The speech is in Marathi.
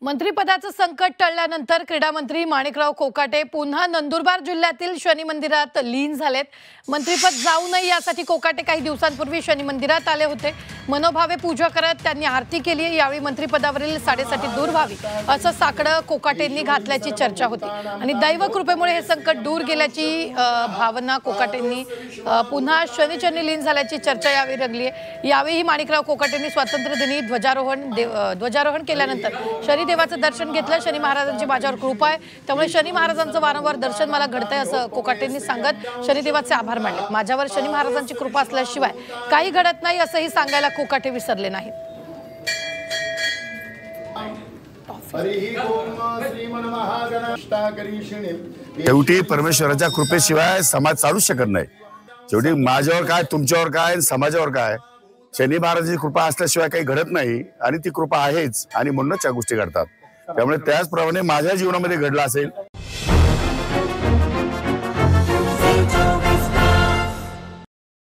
मंत्रिपदाचं संकट टळल्यानंतर क्रीडा मंत्री माणिकराव कोकाटे पुन्हा नंदुरबार जिल्ह्यातील शनी मंदिरात लीन झालेत। मंत्रिपद जाऊ नये यासाठी कोकाटे काही दिवसांपूर्वी शनी मंदिरात आले होते। मनोभावे पूजा करत त्यांनी आरती केली। यावेळी मंत्रिपदावरील साडेसाती दूर व्हावी असं साकडं कोकाटेंनी घातल्याची चर्चा होती आणि दैव कृपेमुळे हे संकट दूर गेल्याची भावना कोकाटेंनी पुन्हा शनीचरणी लीन झाल्याची चर्चा यावेळी रंगली आहे। यावेळी माणिकराव कोकाटेंनी स्वातंत्र्य दिनी ध्वजारोहण केल्यानंतर शनी देवाचं दर्शन घेतलं। शनी महाराजांची माझ्यावर कृपा आहे, त्यामुळे शनी महाराजांचं वारंवार दर्शन मला घडतंय असं कोकाटेंनी सांगत शनिदेवाचे आभार मानले। माझ्यावर शनी महाराजांची कृपा असल्याशिवाय काही घडत नाही असंही सांगायला कोकाटे विसरले नाहीत। शेवटी परमेश्वराच्या कृपेशिवाय समाज चालूच शकत नाही। शेवटी माझ्यावर काय, तुमच्यावर काय, समाजावर काय, शनी महाराजांची कृपा असल्याशिवाय काही घडत नाही आणि ती कृपा आहेच आणि म्हणूनच या गोष्टी घडतात। त्यामुळे त्याचप्रमाणे माझ्या जीवनामध्ये घडला असेल